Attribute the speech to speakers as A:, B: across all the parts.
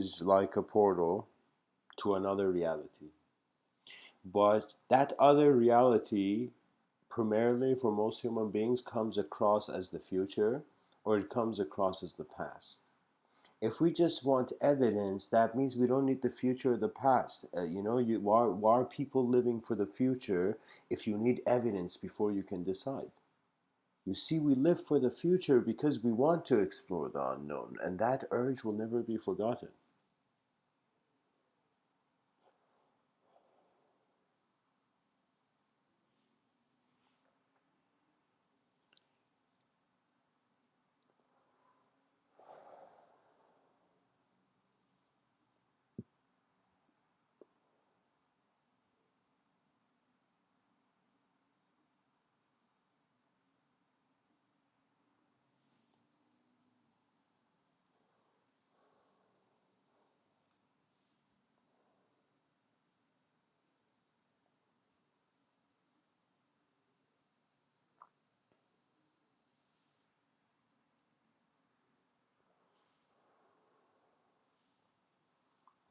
A: is like a portal to another reality. But that other reality, primarily for most human beings, comes across as the future or it comes across as the past. If we just want evidence, that means we don't need the future or the past. Why are people living for the future if you need evidence before you can decide? You see, we live for the future because we want to explore the unknown, and that urge will never be forgotten.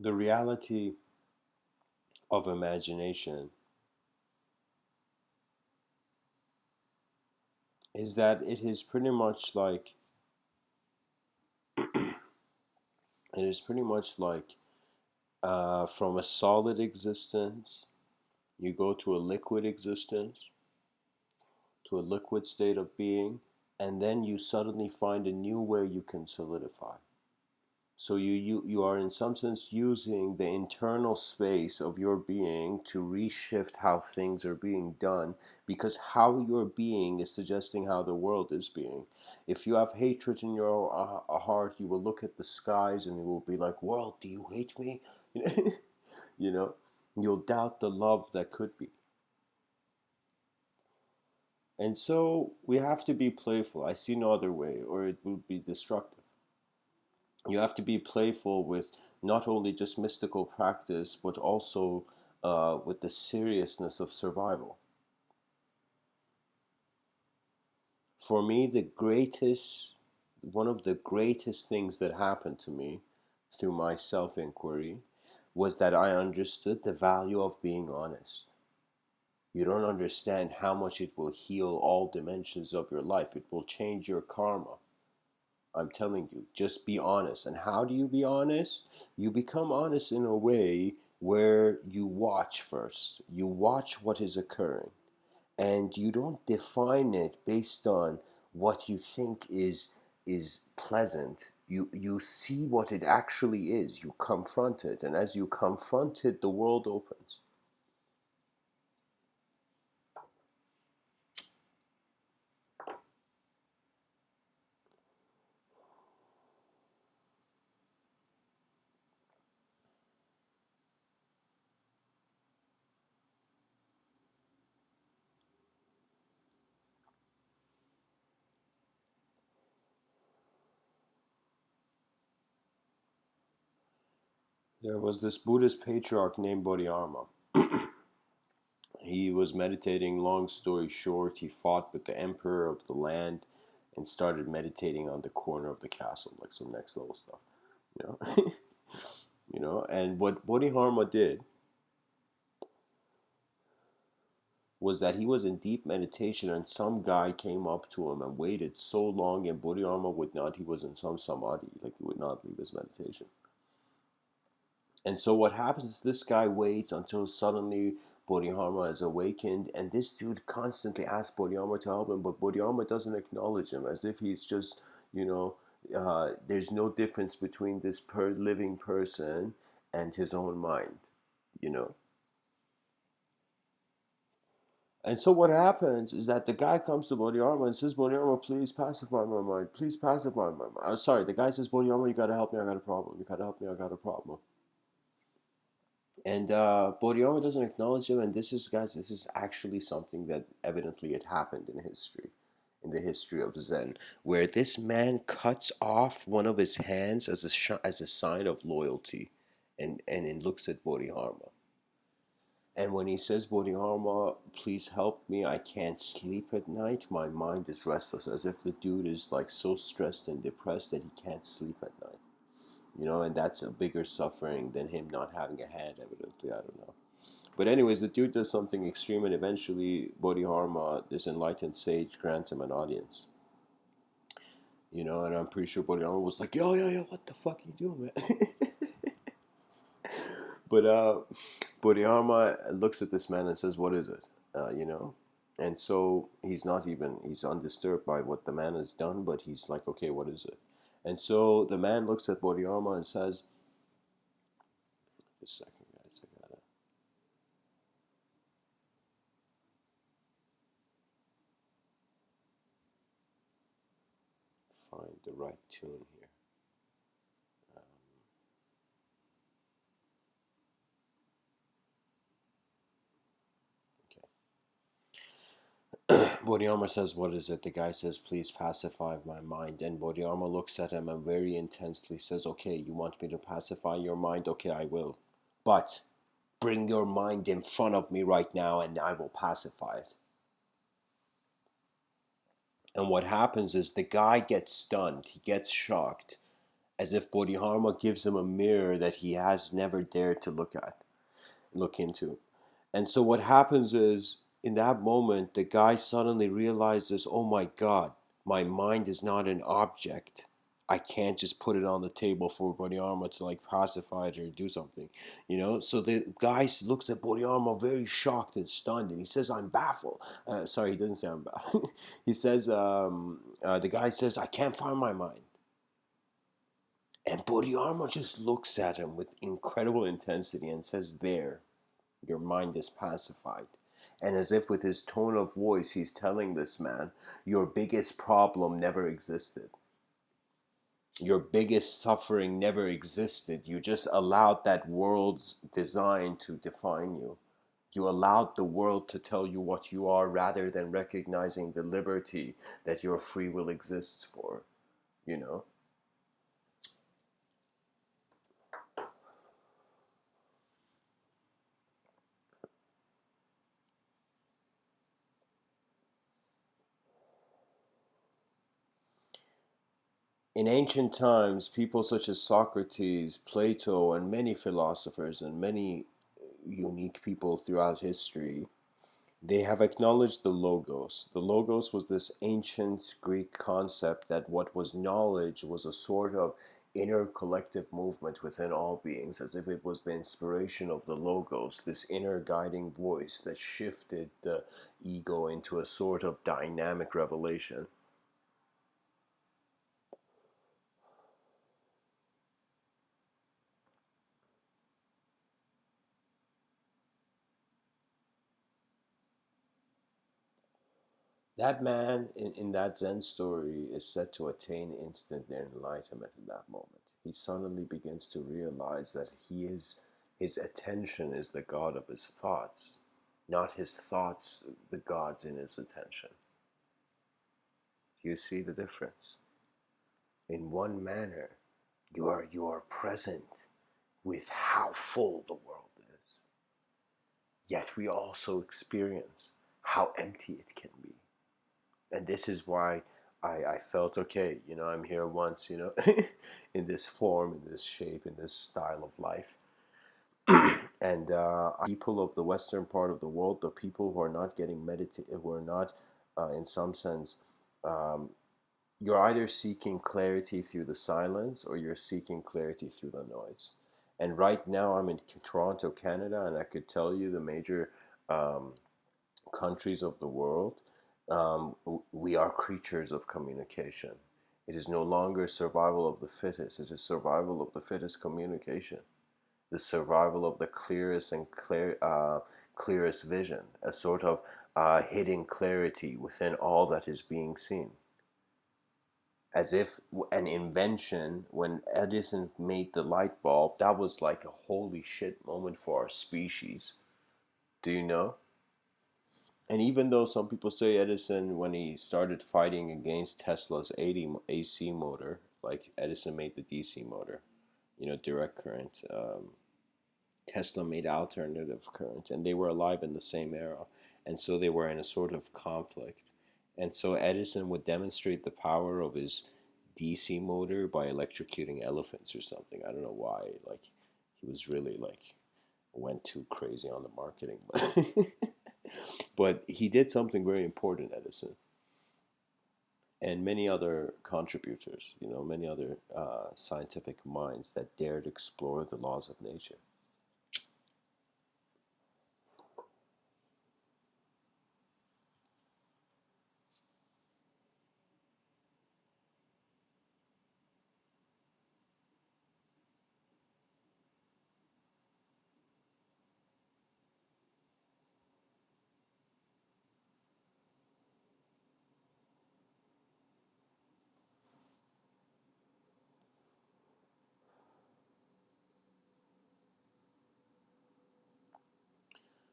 A: The reality of imagination is that it is pretty much like it is pretty much like from a solid existence, you go to a liquid existence, to a liquid state of being, and then you suddenly find a new way you can solidify. So you are in some sense using the internal space of your being to reshift how things are being done, because how you're being is suggesting how the world is being. If you have hatred in your heart, you will look at the skies and you will be like, world, do you hate me? You know, you'll doubt the love that could be. And so we have to be playful. I see no other way, or it will be destructive. You have to be playful with not only just mystical practice, but also with the seriousness of survival. For me, one of the greatest things that happened to me through my self inquiry was that I understood the value of being honest. You don't understand how much it will heal all dimensions of your life. It will change your karma. I'm telling you, just be honest. And how do you be honest? You become honest in a way where you watch first. You watch what is occurring. And you don't define it based on what you think is pleasant. You see what it actually is. You confront it. And as you confront it, the world opens. There was this Buddhist patriarch named Bodhidharma. He was meditating, long story short, he fought with the emperor of the land and started meditating on the corner of the castle, like some next level stuff. You know? And what Bodhidharma did was that he was in deep meditation and some guy came up to him and waited so long and Bodhidharma would not, he was in some samadhi, like he would not leave his meditation. And so what happens is this guy waits until suddenly Bodhidharma is awakened, and this dude constantly asks Bodhidharma to help him, but Bodhidharma doesn't acknowledge him, as if he's just, there's no difference between this living person and his own mind, you know. And so what happens is that the guy comes to Bodhidharma and says, Bodhidharma, please pacify my mind. Please pacify my mind. Sorry, the guy says, Bodhidharma, you gotta help me, I got a problem. You gotta help me, I got a problem. And Bodhiyama doesn't acknowledge him, and this is, guys, this is actually something that evidently had happened in history, in the history of Zen, where this man cuts off one of his hands as as a sign of loyalty, and it looks at Bodhidharma. And when he says, Bodhidharma, please help me, I can't sleep at night, my mind is restless, as if the dude is like so stressed and depressed that he can't sleep at night. and that's a bigger suffering than him not having a head, evidently. I don't know. But anyways, the dude does something extreme, and eventually Bodhidharma, this enlightened sage, grants him an audience. And I'm pretty sure Bodhidharma was like, yo, what the fuck you doing, man? But Bodhidharma looks at this man and says, what is it? You know? And so he's undisturbed by what the man has done, but he's like, okay, what is it? And so the man looks at Bodhidharma and says, just a second, guys, I gotta find the right tune here. Okay. Bodhidharma says, what is it? The guy says, please pacify my mind. And Bodhidharma looks at him and very intensely says, okay, you want me to pacify your mind? Okay, I will. But bring your mind in front of me right now and I will pacify it. And what happens is the guy gets stunned, he gets shocked, as if Bodhidharma gives him a mirror that he has never dared to look into. And so what happens is, in that moment, the guy suddenly realizes, oh my God, my mind is not an object. I can't just put it on the table for Bodhidharma to like pacify it or do something. So the guy looks at Bodhidharma very shocked and stunned, and he says, I'm baffled. Sorry, he doesn't say I'm baffled. He says, the guy says, I can't find my mind. And Bodhidharma just looks at him with incredible intensity and says, there, your mind is pacified. And as if with his tone of voice, he's telling this man, your biggest problem never existed. Your biggest suffering never existed. You just allowed that world's design to define you. You allowed the world to tell you what you are rather than recognizing the liberty that your free will exists for, you know? In ancient times, people such as Socrates, Plato, and many philosophers and many unique people throughout history, they have acknowledged the logos. The logos was this ancient Greek concept that what was knowledge was a sort of inner collective movement within all beings, as if it was the inspiration of the logos, this inner guiding voice that shifted the ego into a sort of dynamic revelation. That man in that Zen story is said to attain instant enlightenment in that moment. He suddenly begins to realize that his attention is the god of his thoughts, not his thoughts the gods in his attention. Do you see the difference? In one manner, you are present with how full the world is. Yet we also experience how empty it can be. And this is why I felt okay, I'm here once, in this form, in this shape, in this style of life. And people of the western part of the world, the people who are not getting meditated, who are not, in some sense, um, you're either seeking clarity through the silence or you're seeking clarity through the noise. And right now I'm in Toronto, Canada, and I could tell you the major um, countries of the world, we are creatures of communication. It is no longer survival of the fittest, it is survival of the fittest communication. The survival of the clearest and clearest vision, a sort of hidden clarity within all that is being seen. As if an invention, when Edison made the light bulb, that was like a holy shit moment for our species. Do you know? And even though some people say Edison, when he started fighting against Tesla's AC motor, like Edison made the DC motor, direct current, Tesla made alternative current, and they were alive in the same era. And so they were in a sort of conflict. And so Edison would demonstrate the power of his DC motor by electrocuting elephants or something. I don't know why. Like, he was really like went too crazy on the marketing, but but he did something very important, Edison, and many other contributors. You know, many other scientific minds that dared explore the laws of nature.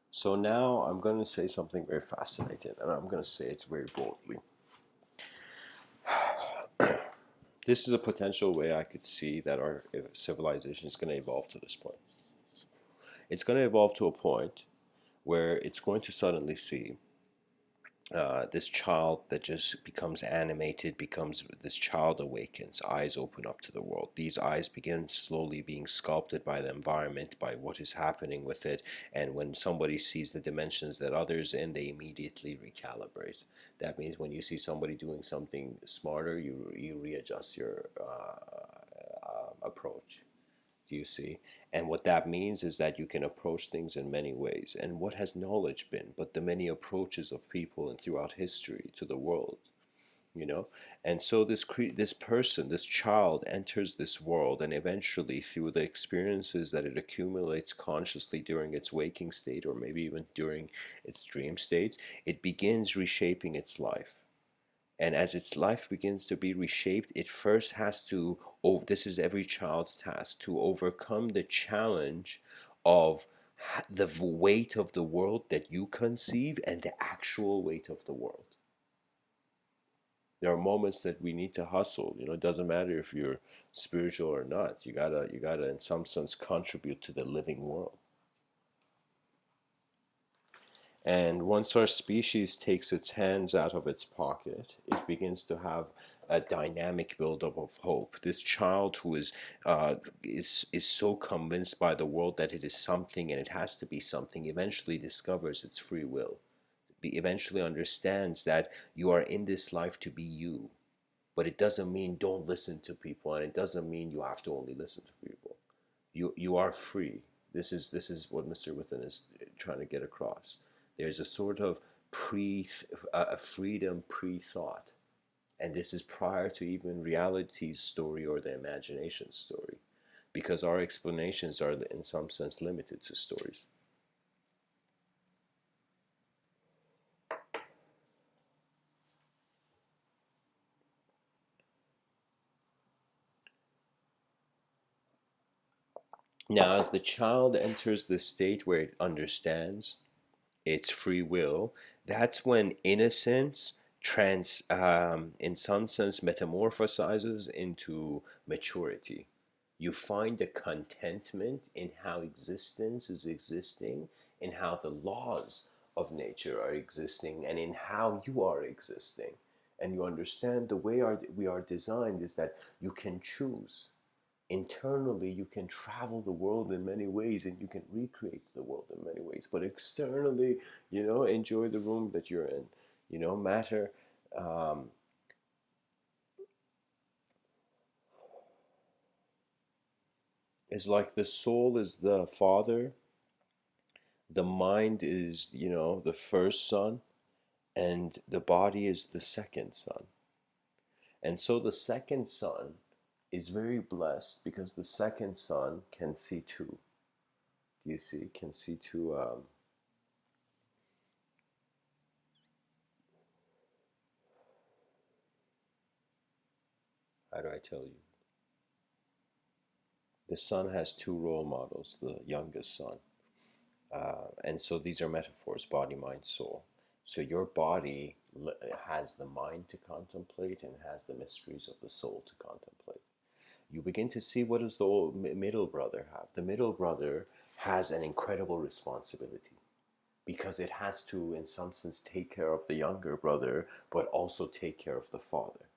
A: So now I'm going to say something very fascinating, and I'm going to say it very boldly. This is a potential way I could see that our civilization is going to evolve to this point. It's going to evolve to a point where it's going to suddenly see this child that just becomes animated, becomes this child awakens, eyes open up to the world. These eyes begin slowly being sculpted by the environment, by what is happening with it. And when somebody sees the dimensions that others in, they immediately recalibrate. That means when you see somebody doing something smarter, you readjust your approach. Do you see? And what that means is that you can approach things in many ways. And what has knowledge been but the many approaches of people and throughout history to the world, you know? And so this person, this child enters this world, and eventually through the experiences that it accumulates consciously during its waking state, or maybe even during its dream states, it begins reshaping its life. And as its life begins to be reshaped, it first has to, oh, this is every child's task, to overcome the challenge of the weight of the world that you conceive and the actual weight of the world. There are moments that we need to hustle. You know, it doesn't matter if you're spiritual or not. You gotta in some sense contribute to the living world. And once our species takes its hands out of its pocket, it begins to have a dynamic buildup of hope. This child who is so convinced by the world that it is something and it has to be something, eventually discovers its free will. Eventually understands that you are in this life to be you, but it doesn't mean don't listen to people, and it doesn't mean you have to only listen to people. You are free. This is what Mr. Within is trying to get across. There's a sort of a freedom pre-thought, and this is prior to even reality's story or the imagination story, because our explanations are in some sense limited to stories. Now, as the child enters the state where it understands its free will, that's when innocence in some sense metamorphosizes into maturity. You find a contentment in how existence is existing, in how the laws of nature are existing, and in how you are existing. And you understand the way we are designed is that you can choose. Internally, you can travel the world in many ways, and you can recreate the world in many ways, but externally, enjoy the room that you're in. Matter um, is like the soul is the father, the mind is the first son, and the body is the second son. And so the second son is very blessed because the second son can see two. Do you see? Can see two. How do I tell you? The son has two role models, the youngest son. And so these are metaphors: body, mind, soul. So your body has the mind to contemplate and has the mysteries of the soul to contemplate. You begin to see, what does the middle brother have? The middle brother has an incredible responsibility because it has to, in some sense, take care of the younger brother, but also take care of the father.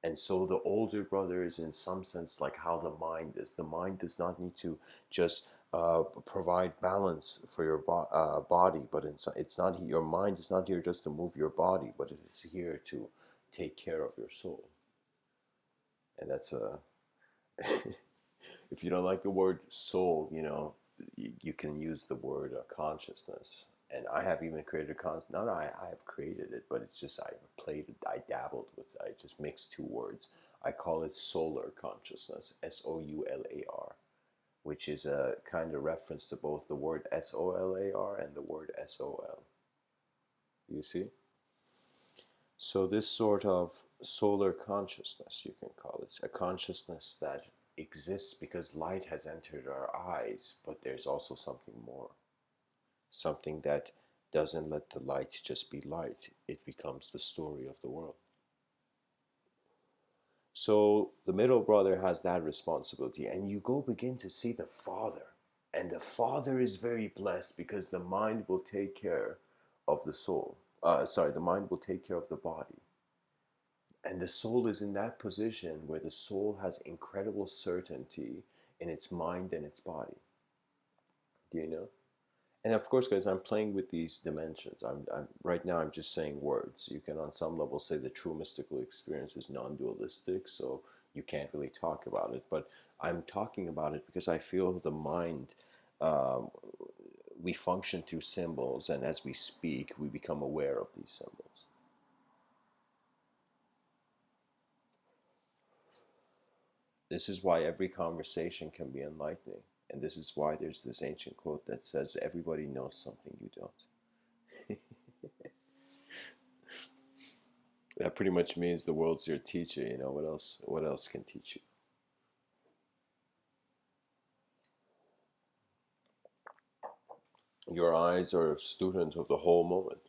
A: And so the older brother is in some sense like how the mind is. The mind does not need to just provide balance for your body, but it's not, your mind is not here just to move your body, but it is here to take care of your soul. And that's a if you don't like the word soul, you can use the word consciousness. And I have even created a not I have created it, but it's just I played it, I dabbled with it, I just mixed two words. I call it solar consciousness, SOULAR, which is a kind of reference to both the word SOLAR and the word SOL. You see? So this sort of solar consciousness, you can call it, a consciousness that exists because light has entered our eyes, but there's also something more. Something that doesn't let the light just be light. It becomes the story of the world. So the middle brother has that responsibility, and you go begin to see the father. And the father is very blessed because the mind will take care of the soul. The mind will take care of the body. And the soul is in that position where the soul has incredible certainty in its mind and its body. Do you know? And of course, guys, I'm playing with these dimensions. I'm right now. I'm just saying words. You can, on some level, say the true mystical experience is non-dualistic, so you can't really talk about it. But I'm talking about it because I feel the mind. Um, we function through symbols, and as we speak, we become aware of these symbols. This is why every conversation can be enlightening. And this is why there's this ancient quote that says, everybody knows something you don't. That pretty much means the world's your teacher. What else can teach you? Your eyes are a student of the whole moment.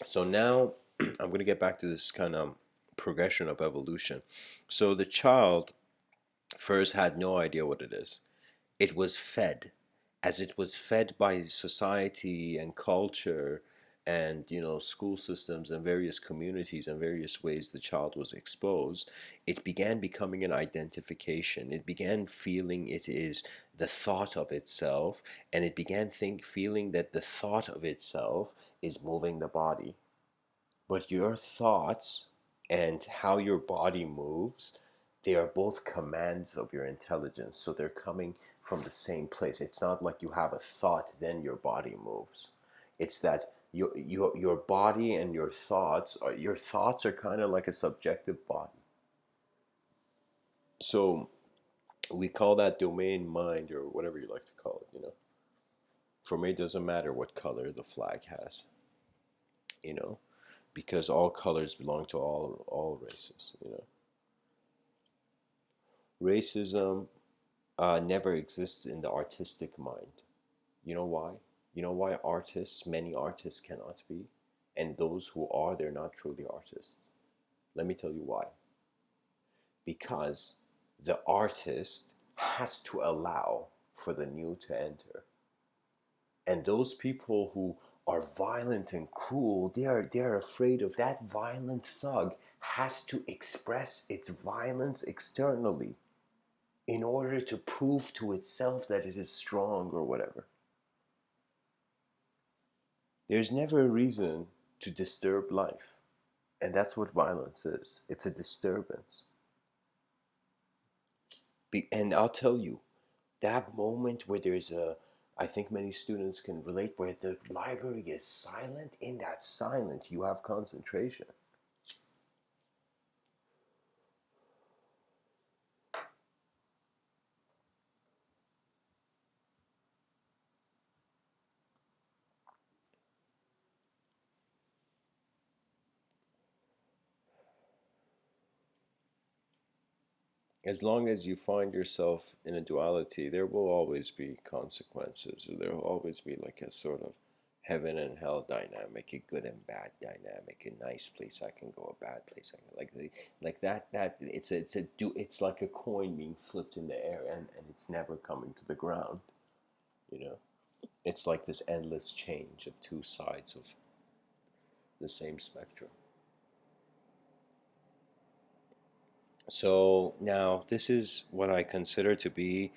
A: So now I'm going to get back to this kind of progression of evolution. So the child first had no idea what it is. It was fed, as it was fed by society and culture and school systems and various communities and various ways the child was exposed. It began becoming an identification. It began feeling it is the thought of itself, and it began feeling that the thought of itself is moving the body. But your thoughts and how your body moves, they are both commands of your intelligence. So they're coming from the same place. It's not like you have a thought, then your body moves. It's that your body and your thoughts are kind of like a subjective body. So we call that domain mind, or whatever you like to call it. For me, it doesn't matter what color the flag has, you know, because all colors belong to all races. Racism never exists in the artistic mind. You know why? You know why many artists cannot be? And those who are, they're not truly artists. Let me tell you why. Because the artist has to allow for the new to enter. And those people who are violent and cruel, they're afraid of that violent thug has to express its violence externally in order to prove to itself that it is strong or whatever. There's never a reason to disturb life. And that's what violence is. It's a disturbance. And I'll tell you, that moment where I think many students can relate, where the library is silent, in that silence, you have concentration. As long as you find yourself in a duality, there will always be consequences. There will always be like a sort of heaven and hell dynamic, a good and bad dynamic, a nice place I can go, a bad place I can like that it's like a coin being flipped in the air, and it's never coming to the ground. You know, it's like this endless change of two sides of the same spectrum. So now this is what I consider to be,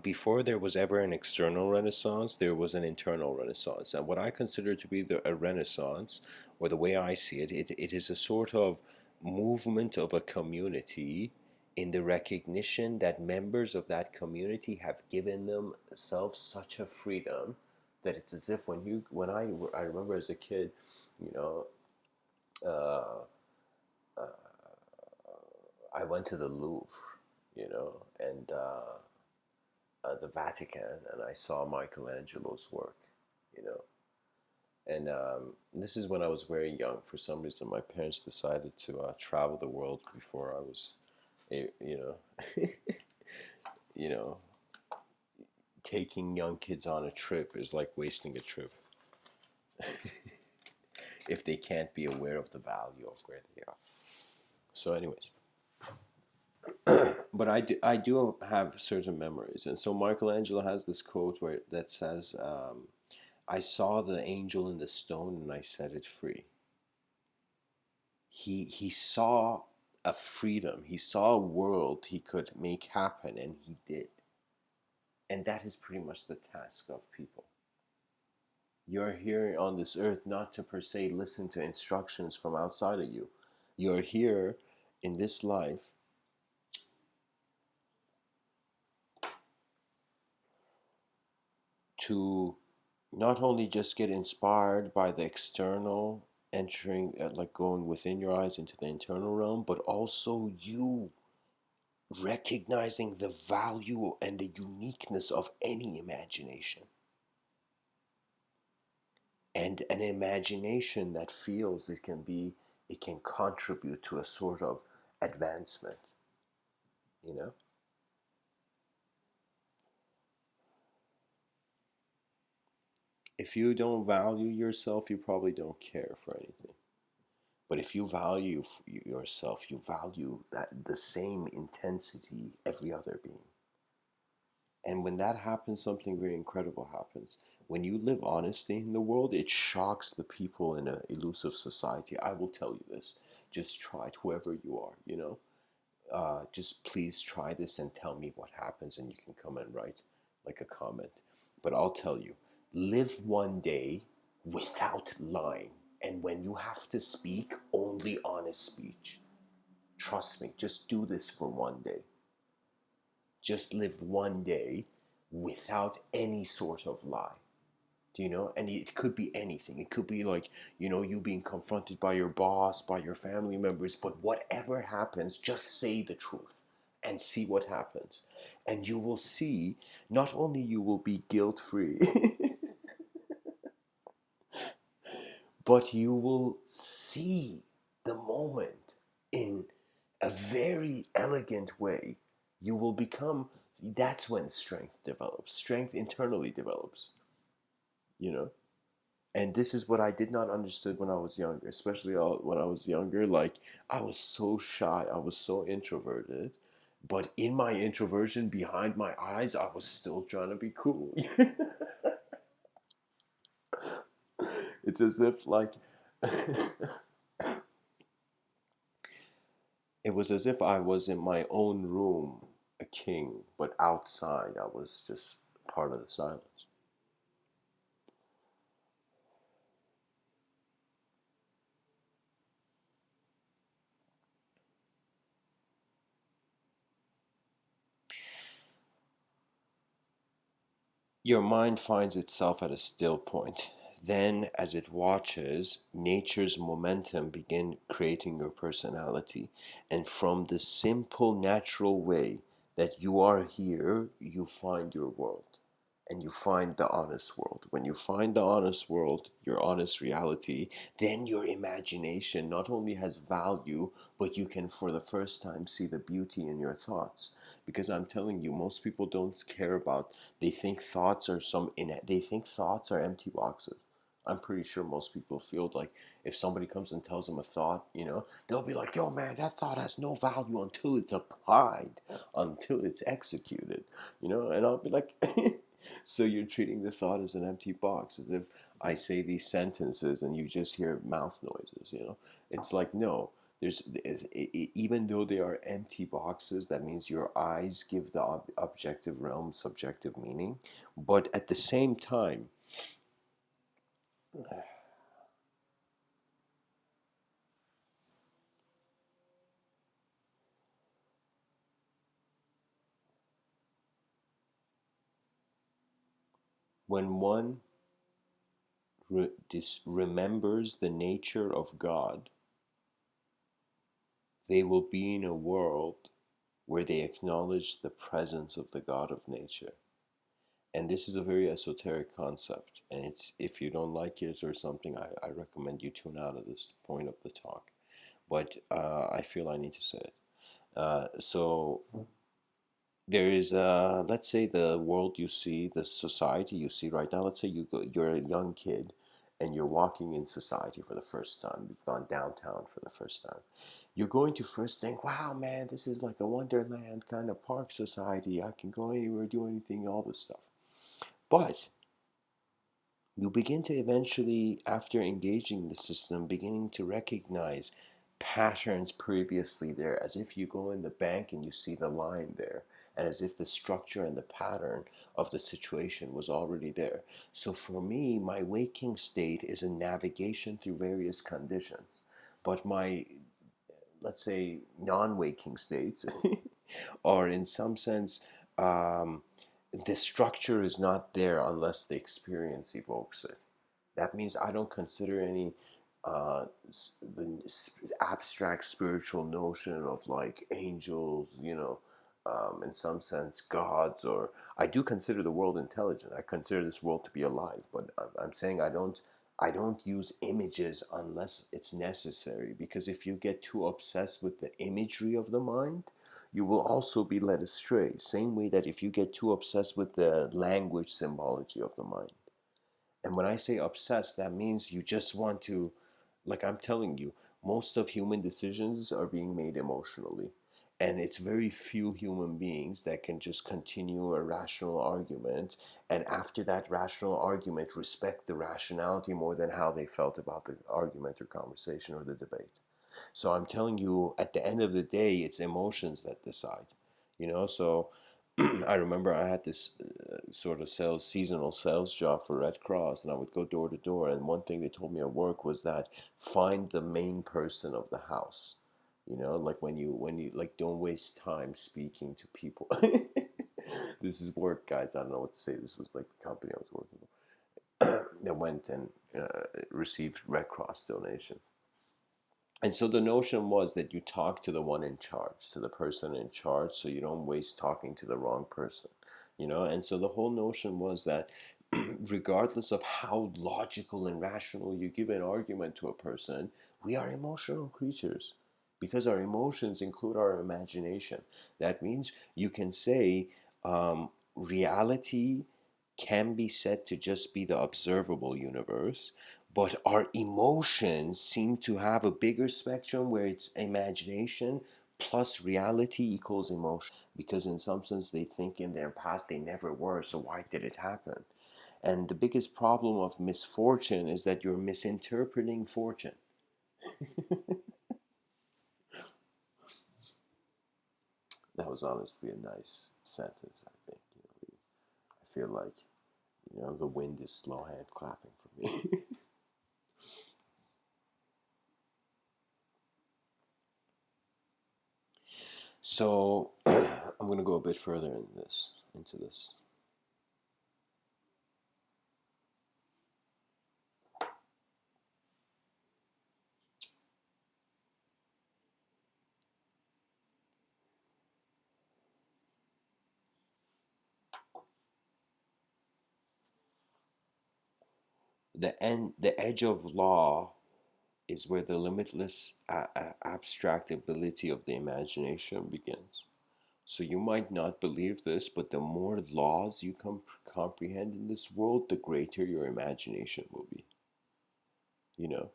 A: before there was ever an external renaissance, there was an internal renaissance. And what I consider to be a renaissance, or the way I see it, it is a sort of movement of a community in the recognition that members of that community have given themselves such a freedom that it's as if when I remember as a kid, you know, uh, I went to the Louvre, and the Vatican, and I saw Michelangelo's work, you know. And this is when I was very young. For some reason, my parents decided to travel the world before I was, you know, you know, taking young kids on a trip is like wasting a trip if they can't be aware of the value of where they are. So, anyways, but I do have certain memories, and so Michelangelo has this quote where that says, "I saw the angel in the stone and I set it free." He saw a freedom. He saw a world he could make happen, and he did. And that is pretty much the task of people. You're here on this earth not to per se listen to instructions from outside of you. You're here in this life to not only just get inspired by the external, entering, like going within your eyes into the internal realm, but also you recognizing the value and the uniqueness of any imagination. And an imagination that feels it can contribute to a sort of advancement, you know? If you don't value yourself, you probably don't care for anything. But if you value yourself, you value that the same intensity every other being. And when that happens, something very incredible happens. When you live honestly in the world, it shocks the people in an elusive society. I will tell you this. Just try it, whoever you are, you know? Just please try this and tell me what happens, and you can come and write like a comment. But I'll tell you, live one day without lying. And when you have to speak, only honest speech. Trust me, just do this for one day. Just live one day without any sort of lie. Do you know? And it could be anything. It could be like, you being confronted by your boss, by your family members, but whatever happens, just say the truth and see what happens. And you will see, not only you will be guilt free, but you will see the moment in a very elegant way. You will become, that's when strength develops. Strength internally develops, you know? And this is what I did not understood when I was younger, especially when I was younger. Like, I was so shy, I was so introverted, but in my introversion, behind my eyes, I was still trying to be cool. It's as if like it was as if I was in my own room, a king, but outside I was just part of the silence. Your mind finds itself at a still point. Then, as it watches, nature's momentum begin creating your personality. And from the simple, natural way that you are here, you find your world. And you find the honest world. When you find the honest world, your honest reality, then your imagination not only has value, but you can for the first time see the beauty in your thoughts. Because I'm telling you, most people don't care about, they think thoughts are they think thoughts are empty boxes. I'm pretty sure most people feel like if somebody comes and tells them a thought, they'll be like, yo, man, that thought has no value until it's applied, until it's executed, and I'll be like, so you're treating the thought as an empty box, as if I say these sentences and you just hear mouth noises, It's like, no, There's even though they are empty boxes, that means your eyes give the objective realm subjective meaning, but at the same time, when one remembers the nature of God, they will be in a world where they acknowledge the presence of the God of nature. And this is a very esoteric concept. And it's, if you don't like it or something, I recommend you tune out at this point of the talk. But I feel I need to say it. So there is, let's say, the world you see, the society you see right now. Let's say you're a young kid and you're walking in society for the first time. You've gone downtown for the first time. You're going to first think, wow, man, this is like a wonderland kind of park society. I can go anywhere, do anything, all this stuff. But you begin to eventually, after engaging the system, beginning to recognize patterns previously there, as if you go in the bank and you see the line there, and as if the structure and the pattern of the situation was already there. So for me, my waking state is a navigation through various conditions, but my, let's say, non-waking states are in some sense, um, the structure is not there unless the experience evokes it. That means I don't consider any the abstract spiritual notion of like angels, in some sense gods, or I do consider the world intelligent. I consider this world to be alive, but I'm saying I don't use images unless it's necessary, because if you get too obsessed with the imagery of the mind, you will also be led astray. Same way that if you get too obsessed with the language symbology of the mind. And when I say obsessed, that means you just want to, like I'm telling you, most of human decisions are being made emotionally. And it's very few human beings that can just continue a rational argument, and after that rational argument, respect the rationality more than how they felt about the argument or conversation or the debate. So I'm telling you, at the end of the day, it's emotions that decide. So I remember I had this sort of seasonal sales job for Red Cross, and I would go door to door. And one thing they told me at work was that find the main person of the house. Like when you like, don't waste time speaking to people. This is work, guys. I don't know what to say. This was like the company I was working with that went and received Red Cross donations. And so the notion was that you talk to the one in charge, to the person in charge, so you don't waste talking to the wrong person. And so the whole notion was that regardless of how logical and rational you give an argument to a person, we are emotional creatures because our emotions include our imagination. That means you can say reality can be said to just be the observable universe, but our emotions seem to have a bigger spectrum where it's imagination plus reality equals emotion, because in some sense they think in their past they never were, so why did it happen? And the biggest problem of misfortune is that you're misinterpreting fortune. That was honestly a nice sentence, I think. I feel like, the wind is slow hand clapping for me. So I'm going to go a bit further into this. The edge of law is where the limitless abstract ability of the imagination begins. So you might not believe this, but the more laws you comprehend in this world, the greater your imagination will be. You know,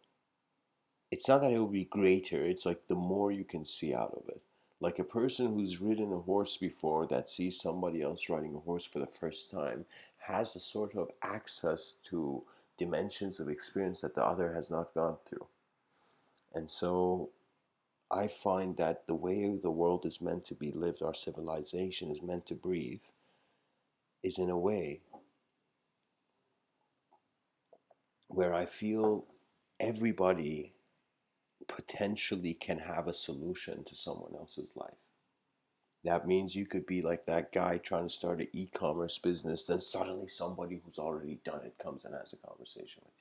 A: it's not that it will be greater, it's like the more you can see out of it. Like a person who's ridden a horse before that sees somebody else riding a horse for the first time has a sort of access to dimensions of experience that the other has not gone through. And so I find that the way the world is meant to be lived, our civilization is meant to breathe, is in a way where I feel everybody potentially can have a solution to someone else's life. That means you could be like that guy trying to start an e-commerce business, then suddenly somebody who's already done it comes and has a conversation with you.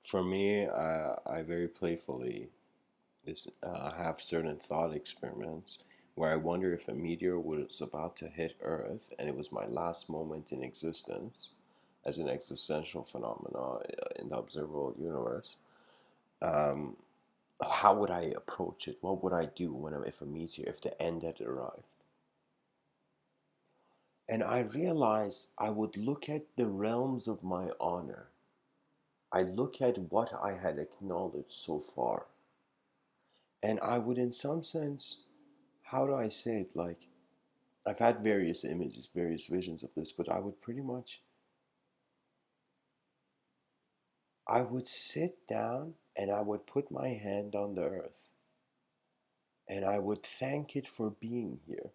A: For me, I very playfully have certain thought experiments where I wonder if a meteor was about to hit Earth and it was my last moment in existence as an existential phenomenon in the observable universe. Um, how would I approach it? What would I do if a meteor, if the end had arrived? And I realized I would look at the realms of my honor. I look at what I had acknowledged so far. And I would, in some sense, how do I say it? Like, I've had various images, various visions of this, but I would pretty much, I would sit down and I would put my hand on the earth and I would thank it for being here.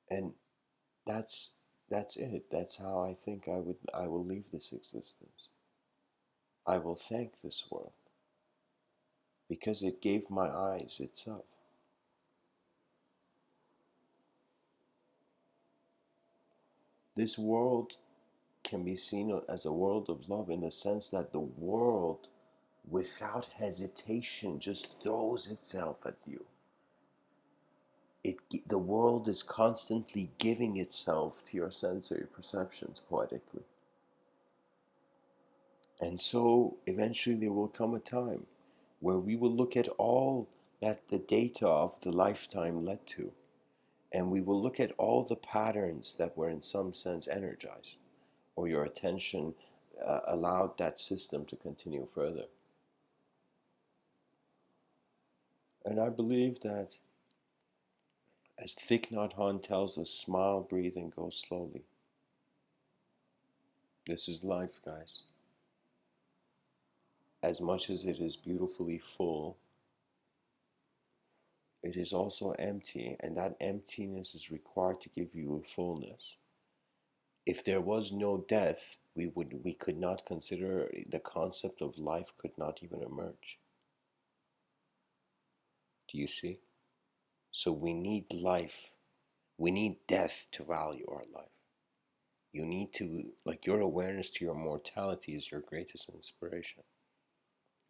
A: And that's that's it. That's how I think I will leave this existence. I will thank this world because it gave my eyes itself. This world can be seen as a world of love in the sense that the world, without hesitation, just throws itself at you. The world is constantly giving itself to your sensory perceptions poetically. And so eventually there will come a time where we will look at all that the data of the lifetime led to, and we will look at all the patterns that were in some sense energized, or your attention allowed that system to continue further. And I believe that, as Thich Nhat Hanh tells us, smile, breathe, and go slowly. This is life, guys. As much as it is beautifully full, it is also empty, and that emptiness is required to give you a fullness. If there was no death, we could not consider the concept of life could not even emerge. Do you see? So we need life. We need death to value our life. You need to, like, your awareness to your mortality is your greatest inspiration.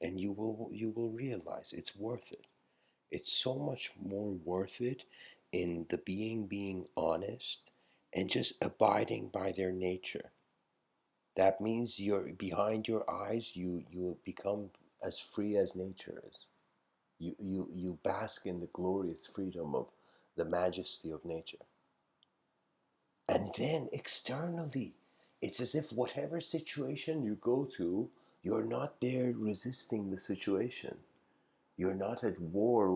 A: And you will realize it's worth it. It's so much more worth it in the being honest and just abiding by their nature. That means you're behind your eyes, you become as free as nature is. You bask in the glorious freedom of the majesty of nature. And then externally, it's as if whatever situation you go to, you're not there resisting the situation. You're not at war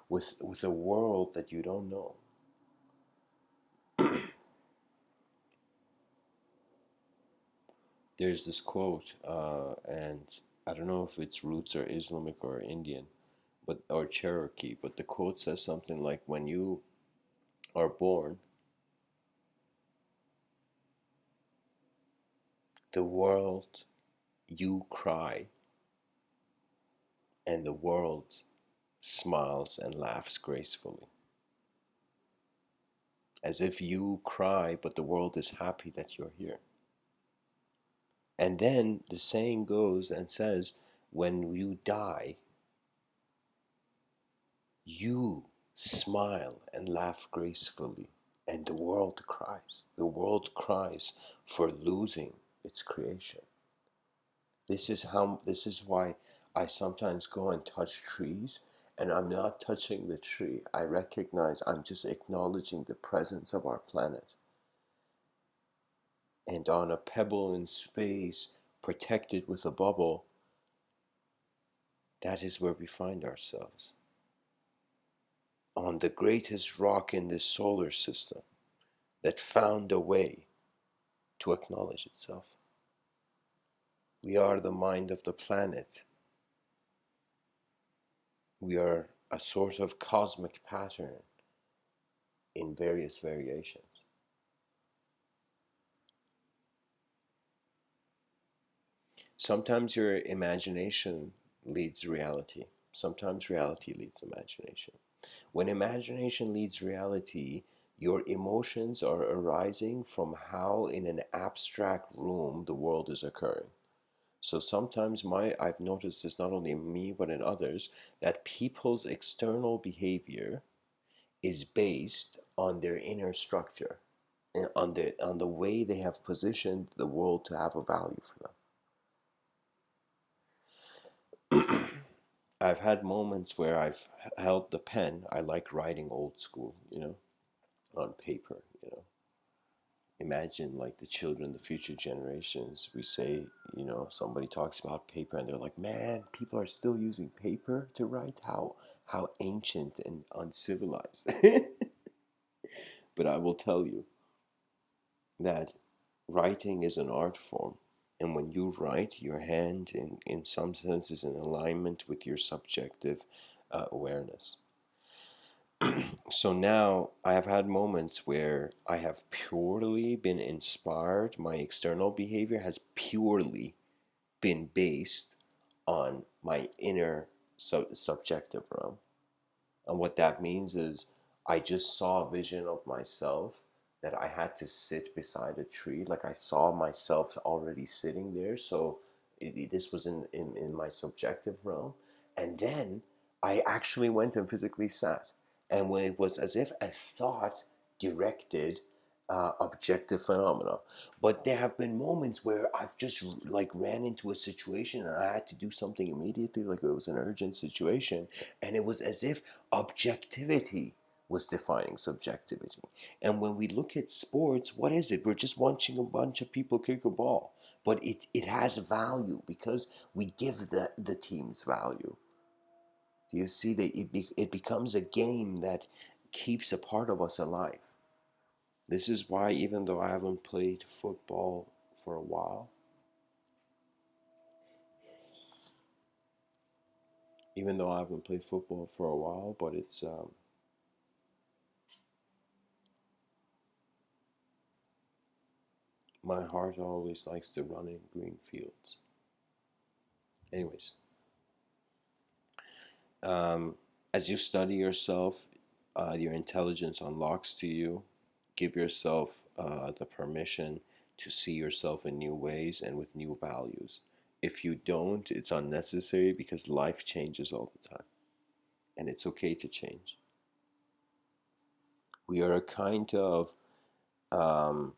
A: with a world that you don't know. There's this quote, and I don't know if its roots are Islamic or Indian, but or Cherokee, but the quote says something like, "When you are born, the world, you cry, and the world smiles and laughs gracefully." As if you cry, but the world is happy that you're here. And then the saying goes and says, when you die, you smile and laugh gracefully, and the world cries. The world cries for losing its creation. This is why I sometimes go and touch trees, and I'm not touching the tree. I recognize I'm just acknowledging the presence of our planet. And on a pebble in space, protected with a bubble, that is where we find ourselves. On the greatest rock in this solar system that found a way to acknowledge itself. We are the mind of the planet. We are a sort of cosmic pattern in various variations. Sometimes your imagination leads reality. Sometimes reality leads imagination. When imagination leads reality, your emotions are arising from how in an abstract room the world is occurring. So sometimes I've noticed this not only in me but in others, that people's external behavior is based on their inner structure and on the way they have positioned the world to have a value for them. I've had moments where I've held the pen. I like writing old school, on paper, Imagine like the children, the future generations, we say, somebody talks about paper and they're like, man, people are still using paper to write? How ancient and uncivilized. But I will tell you that writing is an art form. And when you write, your hand, in some sense, is in alignment with your subjective awareness. So now I have had moments where I have purely been inspired. My external behavior has purely been based on my inner subjective realm. And what that means is I just saw a vision of myself that I had to sit beside a tree. Like I saw myself already sitting there. So this was in my subjective realm. And then I actually went and physically sat. And when it was as if a thought directed objective phenomena. But there have been moments where I've just like ran into a situation and I had to do something immediately, like it was an urgent situation, and it was as if objectivity was defining subjectivity. And when we look at sports, what is it? We're just watching a bunch of people kick a ball. But it has value because we give the teams value. Do you see that it becomes a game that keeps a part of us alive? This is why, even though I haven't played football for a while, but my heart always likes to run in green fields. Anyways, as you study yourself, your intelligence unlocks to you. Give yourself the permission to see yourself in new ways and with new values. If you don't, it's unnecessary because life changes all the time. And it's okay to change. We are a kind of, um,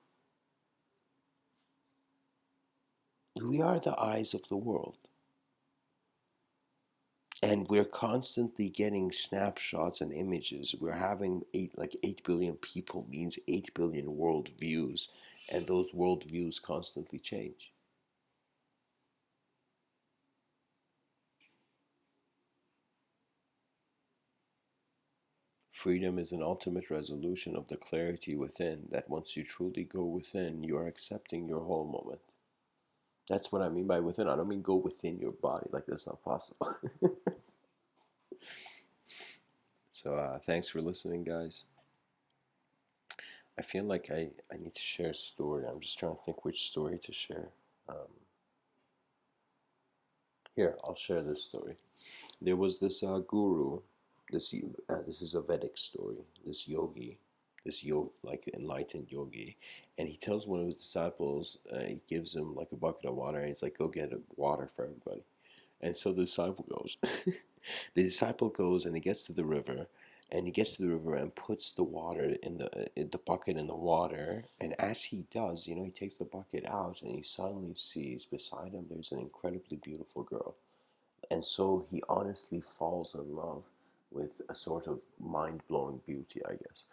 A: we are the eyes of the world. And we're constantly getting snapshots and images. We're having 8 billion people means 8 billion world views, and those world views constantly change. Freedom is an ultimate resolution of the clarity within, that once you truly go within, you are accepting your whole moment. That's what I mean by within. I don't mean go within your body, like that's not possible. So thanks for listening, guys. I feel like I need to share a story. I'm just trying to think which story to share. Here, I'll share this story. There was this guru. This is a Vedic story. This yogi, like enlightened yogi, and he tells one of his disciples. He gives him like a bucket of water, and he's like, "Go get water for everybody." And so the disciple goes. The disciple goes and he gets to the river, and he gets to the river and puts the water in the bucket in the water. And as he does, he takes the bucket out, and he suddenly sees beside him there's an incredibly beautiful girl. And so he honestly falls in love with a sort of mind-blowing beauty, I guess.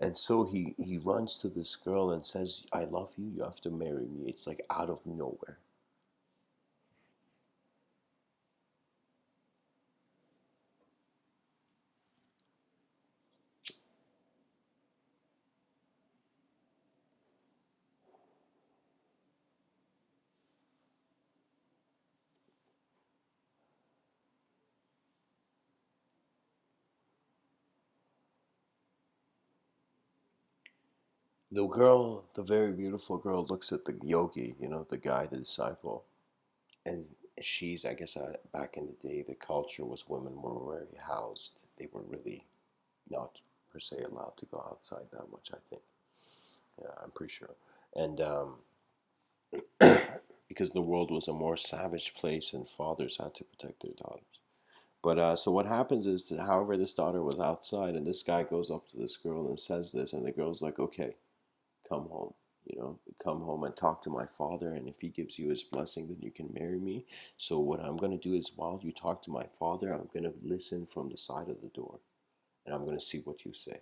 A: And so he runs to this girl and says, "I love you. You have to marry me." It's like out of nowhere. the very beautiful girl, looks at the yogi, the guy, the disciple, and she's, I guess, back in the day, the culture was women were very housed. They were really not per se allowed to go outside that much, I think. Yeah, I'm pretty sure. And because the world was a more savage place and fathers had to protect their daughters. But so what happens is that, however, this daughter was outside, and this guy goes up to this girl and says this, and the girl's like, okay, come home, come home and talk to my father, and if he gives you his blessing, then you can marry me. So what I'm going to do is, while you talk to my father, I'm going to listen from the side of the door, and I'm going to see what you say.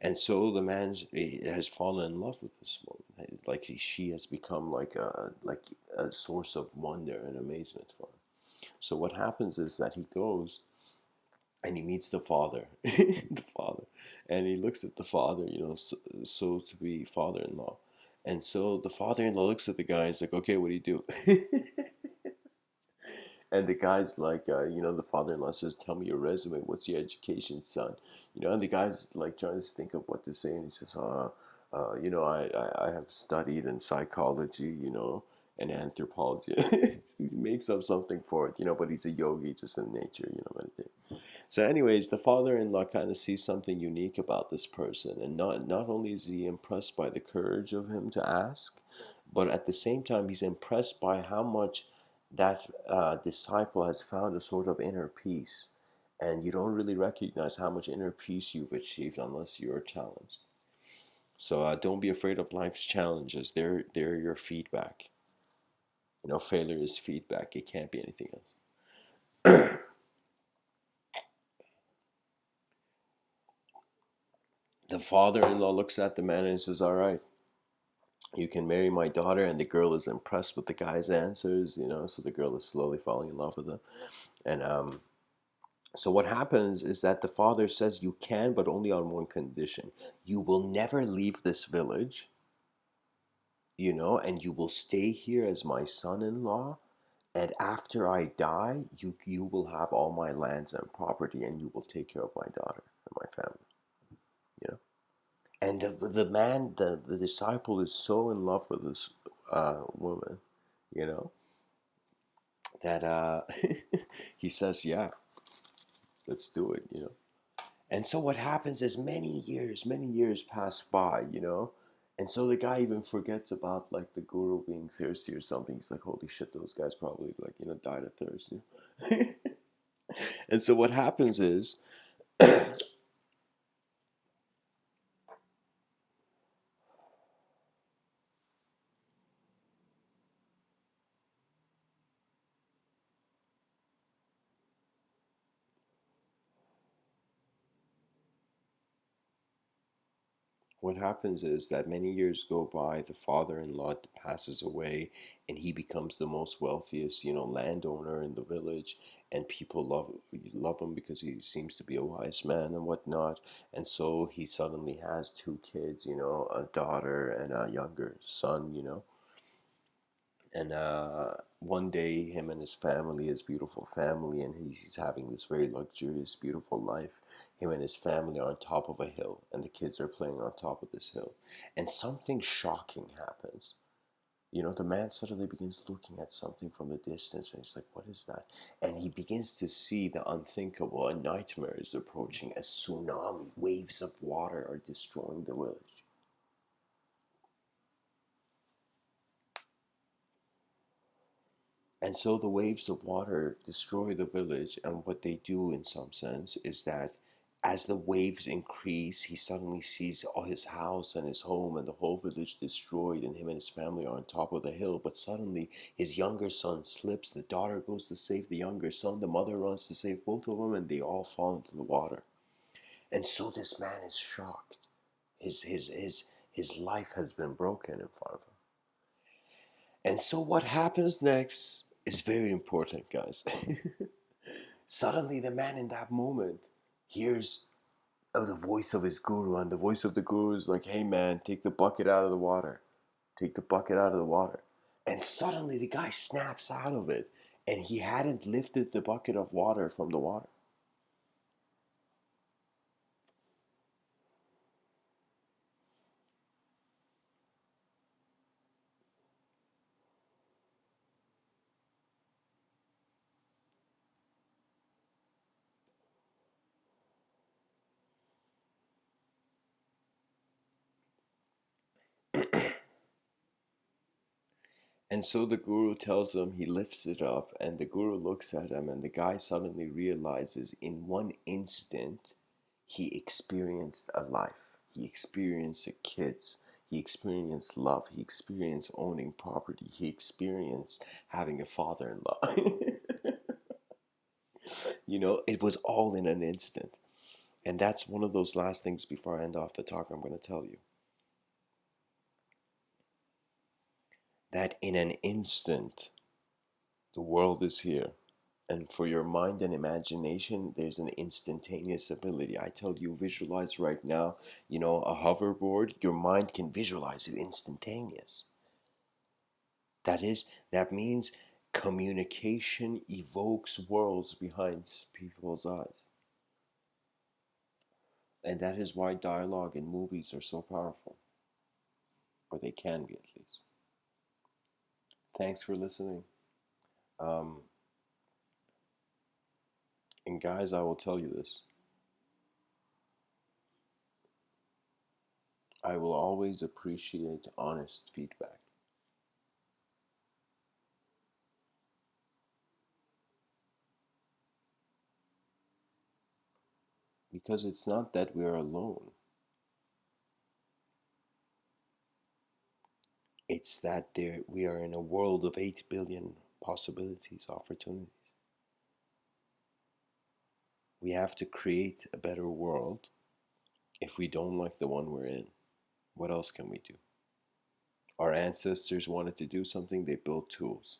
A: And so the man has fallen in love with this woman. Like she has become like a source of wonder and amazement for him. So what happens is that he goes and he meets the father, the father, and he looks at the father, so to be father-in-law. And so the father-in-law looks at the guy and is like, okay, what do you do? And the guy's like, the father-in-law says, tell me your resume. What's your education, son? And the guy's like trying to think of what to say. And he says, I have studied in psychology, and anthropology. He makes up something for it, but he's a yogi just in nature, meditating. So, anyways, the father-in-law kind of sees something unique about this person, and not only is he impressed by the courage of him to ask, but at the same time he's impressed by how much that disciple has found a sort of inner peace, and you don't really recognize how much inner peace you've achieved unless you're challenged. So don't be afraid of life's challenges. They're your feedback. Failure is feedback. It can't be anything else. The father-in-law looks at the man and says, all right, you can marry my daughter. And the girl is impressed with the guy's answers, so the girl is slowly falling in love with him. And so what happens is that the father says, you can, but only on one condition. You will never leave this village, and you will stay here as my son-in-law. And after I die, you will have all my lands and property, and you will take care of my daughter and my family. You know. And the man, the disciple, is so in love with this woman, you know, that he says, "Yeah, let's do it." And so what happens is many years pass by, and so the guy even forgets about like the guru being thirsty or something. He's like, "Holy shit, those guys probably like died of thirst." And so what happens is that many years go by, the father-in-law passes away, and he becomes the most wealthiest, landowner in the village, and people love him because he seems to be a wise man and whatnot. And so he suddenly has two kids, a daughter and a younger son, and one day, him and his family, his beautiful family, and he's having this very luxurious, beautiful life. Him and his family are on top of a hill, and the kids are playing on top of this hill. And something shocking happens. The man suddenly begins looking at something from the distance, and he's like, "What is that?" And he begins to see the unthinkable. A nightmare is approaching. A tsunami, waves of water are destroying the village. And so the waves of water destroy the village, and what they do in some sense is that as the waves increase, he suddenly sees all his house and his home and the whole village destroyed, and him and his family are on top of the hill. But suddenly his younger son slips, the daughter goes to save the younger son, the mother runs to save both of them, and they all fall into the water. And so this man is shocked. His life has been broken in front of him. And so what happens next is very important, guys. Suddenly, the man in that moment hears the voice of his guru, and the voice of the guru is like, "Hey, man, take the bucket out of the water. Take the bucket out of the water." And suddenly, the guy snaps out of it, and he hadn't lifted the bucket of water from the water. And so the guru tells him, he lifts it up, and the guru looks at him, and the guy suddenly realizes in one instant he experienced a life. He experienced kids. He experienced love. He experienced owning property. He experienced having a father in law. You know, it was all in an instant. And that's one of those last things before I end off the talk I'm going to tell you. That in an instant, the world is here. And for your mind and imagination, there's an instantaneous ability. I tell you, visualize right now, you know, a hoverboard, your mind can visualize it instantaneous. That means communication evokes worlds behind people's eyes. And that is why dialogue in movies are so powerful. Or they can be, at least. Thanks for listening. Um, and guys, I will tell you this. I will always appreciate honest feedback. Because it's not that we are alone. It's that we are in a world of 8 billion possibilities, opportunities. We have to create a better world. If we don't like the one we're in, what else can we do? Our ancestors wanted to do something, they built tools.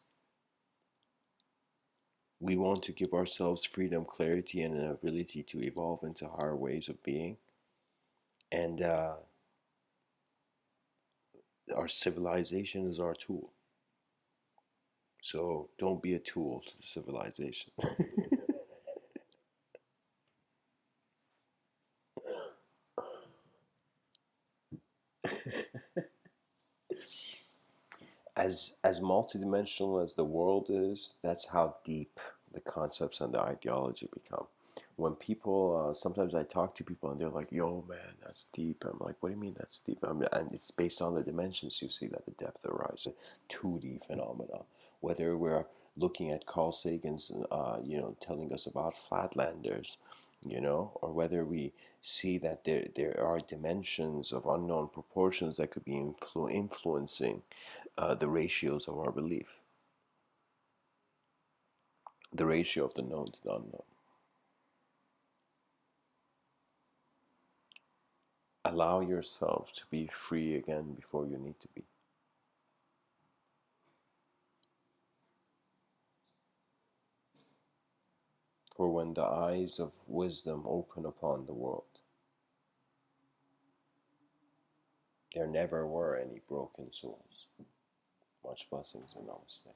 A: We want to give ourselves freedom, clarity, and an ability to evolve into higher ways of being. And our civilization is our tool. So don't be a tool to the civilization. As multidimensional as the world is, that's how deep the concepts and the ideology become. When people, sometimes I talk to people and they're like, "Yo, man, that's deep." I'm like, "What do you mean that's deep?" And it's based on the dimensions you see that the depth arises. 2D phenomena. Whether we're looking at Carl Sagan's, telling us about flatlanders, or whether we see that there are dimensions of unknown proportions that could be influencing the ratios of our belief, the ratio of the known to the unknown. Allow yourself to be free again before you need to be. For when the eyes of wisdom open upon the world, there never were any broken souls. Much blessings and namaste.